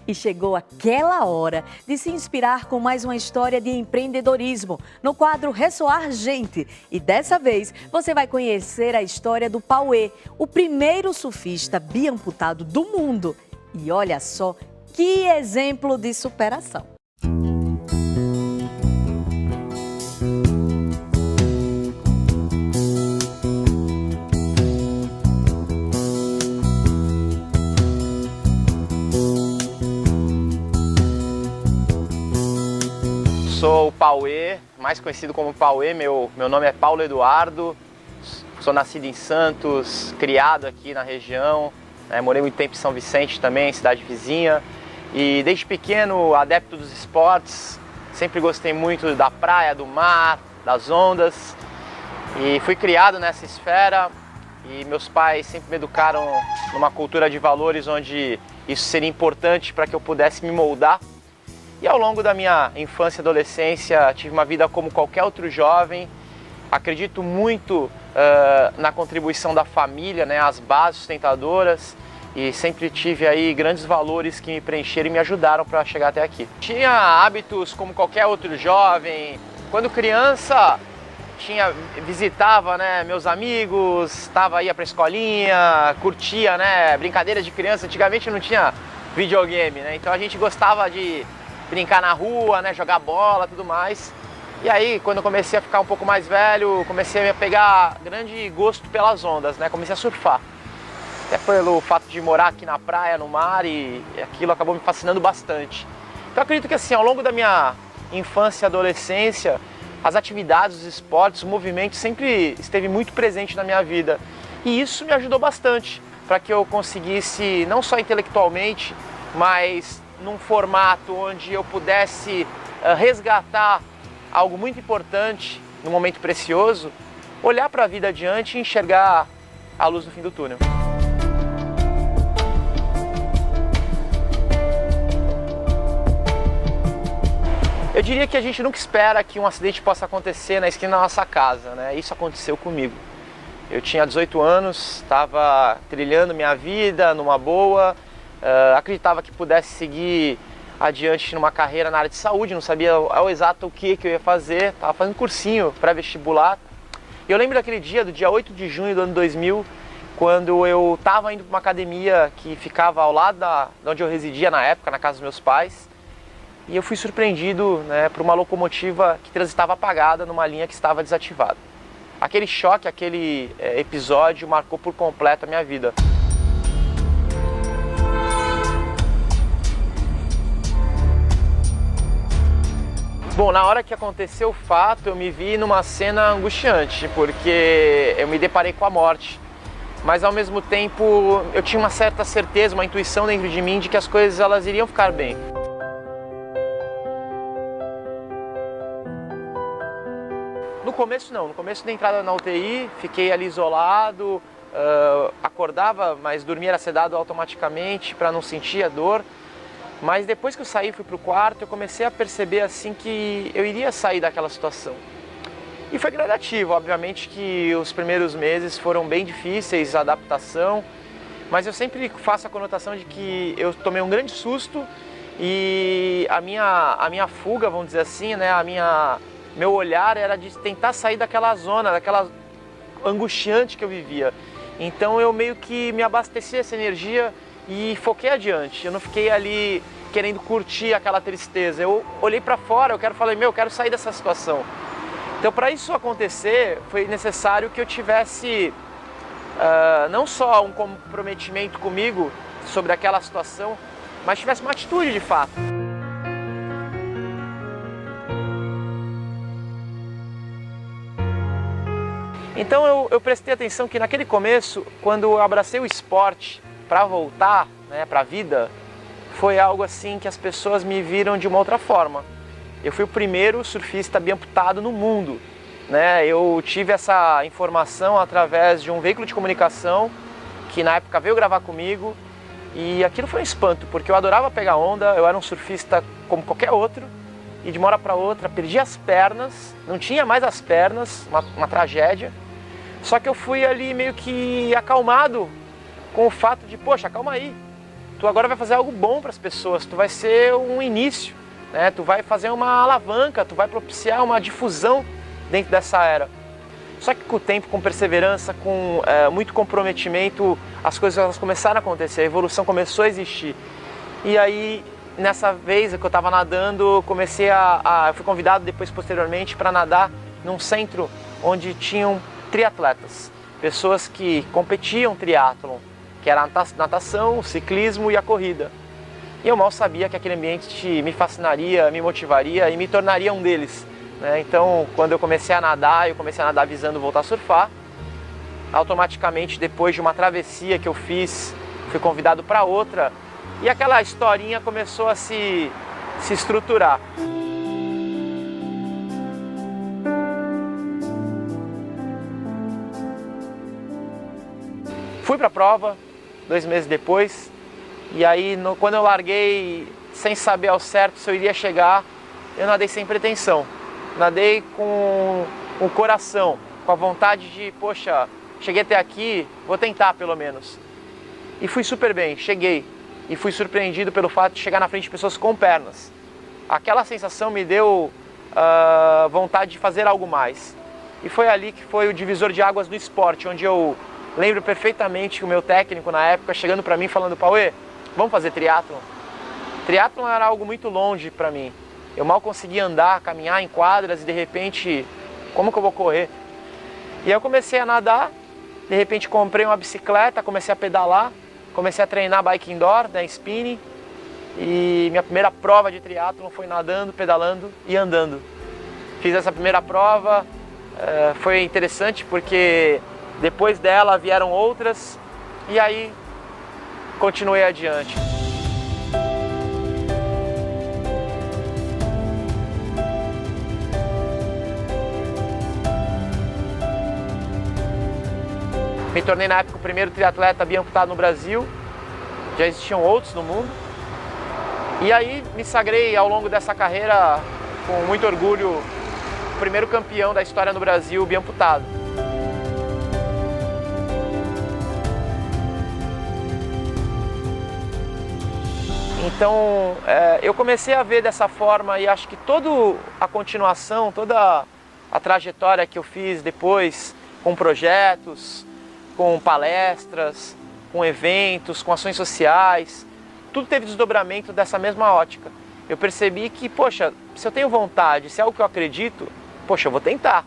E chegou aquela hora de se inspirar com mais uma história de empreendedorismo no quadro Ressoar Gente. E dessa vez você vai conhecer a história do Pauê, o primeiro surfista biamputado do mundo. E olha só que exemplo de superação. Sou o Pauê, mais conhecido como Pauê, meu nome é Paulo Eduardo, sou nascido em Santos, criado aqui na região, morei muito tempo em São Vicente também, cidade vizinha, e desde pequeno adepto dos esportes, sempre gostei muito da praia, do mar, das ondas, e fui criado nessa esfera, e meus pais sempre me educaram numa cultura de valores onde isso seria importante para que eu pudesse me moldar. E ao longo da minha infância e adolescência, tive uma vida como qualquer outro jovem. Acredito muito na contribuição da família, as bases sustentadoras, e sempre tive aí grandes valores que me preencheram e me ajudaram para chegar até aqui. Tinha hábitos como qualquer outro jovem. Quando criança, visitava meus amigos, ia para a escolinha, curtia brincadeiras de criança. Antigamente não tinha videogame, então a gente gostava de brincar na rua, jogar bola, tudo mais. E aí, quando eu comecei a ficar um pouco mais velho, comecei a pegar grande gosto pelas ondas, comecei a surfar. Até pelo fato de morar aqui na praia, no mar, e aquilo acabou me fascinando bastante. Então eu acredito que assim, ao longo da minha infância e adolescência, as atividades, os esportes, o movimento sempre esteve muito presente na minha vida. E isso me ajudou bastante para que eu conseguisse, não só intelectualmente, mas num formato onde eu pudesse resgatar algo muito importante num momento precioso, olhar para a vida adiante e enxergar a luz no fim do túnel. Eu diria que a gente nunca espera que um acidente possa acontecer na esquina da nossa casa, Isso aconteceu comigo. Eu tinha 18 anos, estava trilhando minha vida numa boa, acreditava que pudesse seguir adiante numa carreira na área de saúde, não sabia ao exato o que eu ia fazer, estava fazendo cursinho pré-vestibular. E eu lembro daquele dia, do dia 8 de junho do ano 2000, quando eu estava indo para uma academia que ficava ao lado de onde eu residia na época, na casa dos meus pais, e eu fui surpreendido por uma locomotiva que transitava apagada numa linha que estava desativada. Aquele choque, aquele episódio marcou por completo a minha vida. Bom, na hora que aconteceu o fato, eu me vi numa cena angustiante, porque eu me deparei com a morte. Mas ao mesmo tempo, eu tinha uma certa certeza, uma intuição dentro de mim de que as coisas elas iriam ficar bem. No começo não, no começo da entrada na UTI, fiquei ali isolado, acordava, mas dormia era sedado automaticamente para não sentir a dor. Mas depois que eu saí, fui para o quarto, eu comecei a perceber assim que eu iria sair daquela situação. E foi gradativo, obviamente que os primeiros meses foram bem difíceis, a adaptação, mas eu sempre faço a conotação de que eu tomei um grande susto e a minha fuga, vamos dizer assim, meu olhar era de tentar sair daquela zona, daquela angustiante que eu vivia. Então eu meio que me abasteci essa energia e foquei adiante. Eu não fiquei ali querendo curtir aquela tristeza. Eu olhei para fora, eu quero sair dessa situação. Então, para isso acontecer, foi necessário que eu tivesse não só um comprometimento comigo sobre aquela situação, mas tivesse uma atitude de fato. Então eu prestei atenção que naquele começo, quando eu abracei o esporte para voltar para a vida, foi algo assim que as pessoas me viram de uma outra forma. Eu fui o primeiro surfista biamputado no mundo. Eu tive essa informação através de um veículo de comunicação que na época veio gravar comigo, e aquilo foi um espanto, porque eu adorava pegar onda, eu era um surfista como qualquer outro, e de uma hora para outra perdi as pernas, não tinha mais as pernas, uma tragédia. Só que eu fui ali meio que acalmado com o fato de, poxa, calma aí, tu agora vai fazer algo bom para as pessoas, tu vai ser um início, né? Tu vai fazer uma alavanca, tu vai propiciar uma difusão dentro dessa era. Só que com o tempo, com perseverança, com muito comprometimento, as coisas elas começaram a acontecer, a evolução começou a existir. E aí, nessa vez que eu estava nadando, eu fui convidado depois, posteriormente, para nadar num centro onde tinham triatletas, pessoas que competiam triatlon, que era a natação, o ciclismo e a corrida. E eu mal sabia que aquele ambiente me fascinaria, me motivaria e me tornaria um deles, né? Então, quando eu comecei a nadar visando voltar a surfar. Automaticamente, depois de uma travessia que eu fiz, fui convidado para outra e aquela historinha começou a se estruturar. Fui para a prova 2 meses depois e aí quando eu larguei sem saber ao certo se eu iria chegar, eu nadei sem pretensão. Nadei com o coração, com a vontade de, poxa, cheguei até aqui, vou tentar pelo menos. E fui super bem, cheguei. E fui surpreendido pelo fato de chegar na frente de pessoas com pernas. Aquela sensação me deu vontade de fazer algo mais. E foi ali que foi o divisor de águas do esporte, onde eu lembro perfeitamente o meu técnico na época chegando para mim falando: Pauê, vamos fazer triatlon? Triatlon era algo muito longe para mim. Eu mal conseguia andar, caminhar em quadras e de repente, como que eu vou correr? E aí eu comecei a nadar, de repente comprei uma bicicleta, comecei a pedalar, comecei a treinar bike indoor, né, spinning. E minha primeira prova de triatlon foi nadando, pedalando e andando. Fiz essa primeira prova, foi interessante porque depois dela vieram outras e aí continuei adiante. Me tornei na época o primeiro triatleta biamputado no Brasil, já existiam outros no mundo. E aí me sagrei ao longo dessa carreira, com muito orgulho, o primeiro campeão da história no Brasil biamputado. Então eu comecei a ver dessa forma e acho que toda a continuação, toda a trajetória que eu fiz depois, com projetos, com palestras, com eventos, com ações sociais, tudo teve desdobramento dessa mesma ótica. Eu percebi que, poxa, se eu tenho vontade, se é algo que eu acredito, poxa, eu vou tentar.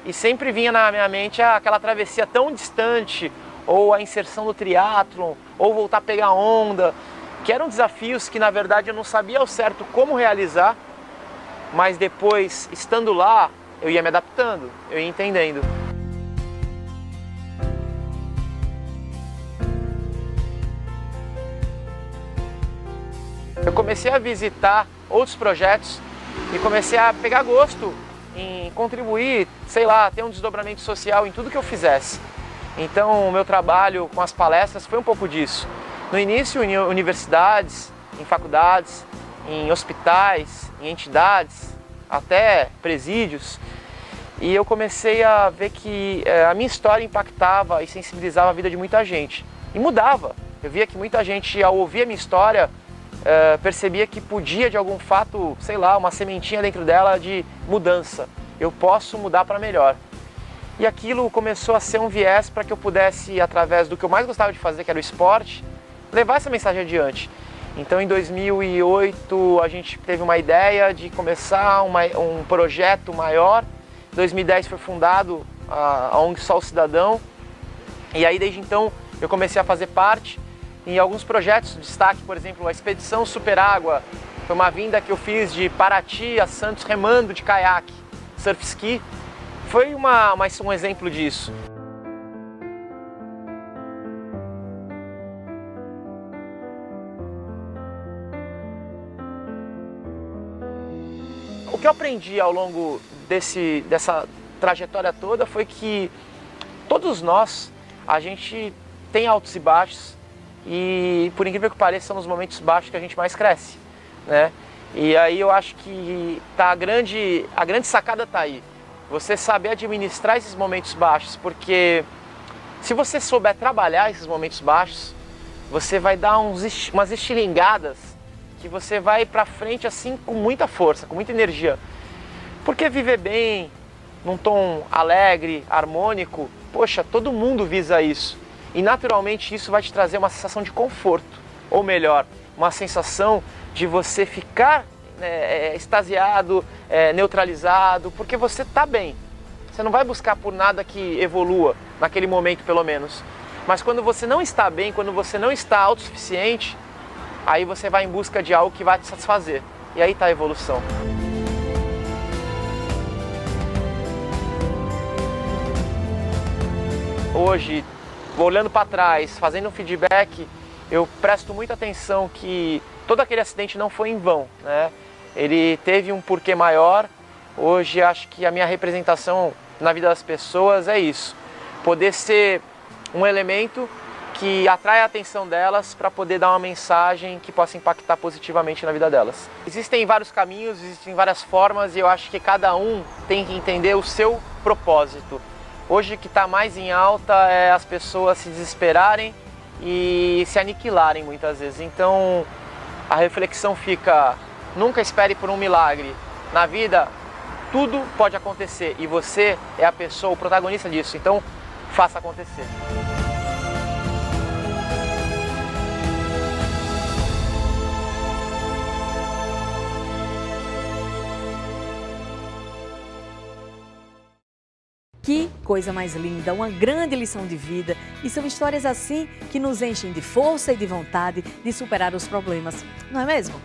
E sempre vinha na minha mente aquela travessia tão distante, ou a inserção do triatlon, ou voltar a pegar onda, que eram desafios que na verdade eu não sabia ao certo como realizar, mas depois, estando lá, eu ia me adaptando, eu ia entendendo. Eu comecei a visitar outros projetos e comecei a pegar gosto em contribuir, sei lá, ter um desdobramento social em tudo que eu fizesse. Então, o meu trabalho com as palestras foi um pouco disso. No início, em universidades, em faculdades, em hospitais, em entidades, até presídios. E eu comecei a ver que a minha história impactava e sensibilizava a vida de muita gente. E mudava. Eu via que muita gente, ao ouvir a minha história, percebia que podia, de algum fato, sei lá, uma sementinha dentro dela de mudança. Eu posso mudar para melhor. E aquilo começou a ser um viés para que eu pudesse, através do que eu mais gostava de fazer, que era o esporte, levar essa mensagem adiante. Então, em 2008, a gente teve uma ideia de começar um projeto maior. Em 2010 foi fundado a ONG Sol Cidadão. E aí, desde então, eu comecei a fazer parte em alguns projetos de destaque, por exemplo, a Expedição Superágua. Foi uma vinda que eu fiz de Paraty a Santos remando de caiaque, surf ski. Foi um exemplo disso. O que eu aprendi ao longo dessa trajetória toda foi que todos nós, a gente tem altos e baixos. E, por incrível que pareça, são nos momentos baixos que a gente mais cresce, né? E aí eu acho que a grande sacada está aí. Você saber administrar esses momentos baixos, porque se você souber trabalhar esses momentos baixos, você vai dar umas estilingadas que você vai pra frente assim com muita força, com muita energia. Porque viver bem, num tom alegre, harmônico, poxa, todo mundo visa isso. E naturalmente isso vai te trazer uma sensação de conforto, ou melhor, uma sensação de você ficar extasiado, neutralizado, porque você está bem. Você não vai buscar por nada que evolua, naquele momento pelo menos. Mas quando você não está bem, quando você não está autossuficiente, aí você vai em busca de algo que vai te satisfazer. E aí está a evolução. Hoje, olhando para trás, fazendo um feedback, eu presto muita atenção que todo aquele acidente não foi em vão, né? Ele teve um porquê maior. Hoje acho que a minha representação na vida das pessoas é isso. Poder ser um elemento que atrai a atenção delas para poder dar uma mensagem que possa impactar positivamente na vida delas. Existem vários caminhos, existem várias formas e eu acho que cada um tem que entender o seu propósito. Hoje o que está mais em alta é as pessoas se desesperarem e se aniquilarem muitas vezes. Então a reflexão fica, nunca espere por um milagre. Na vida tudo pode acontecer e você é a pessoa, o protagonista disso, então faça acontecer. Que coisa mais linda, uma grande lição de vida. E são histórias assim que nos enchem de força e de vontade de superar os problemas, não é mesmo?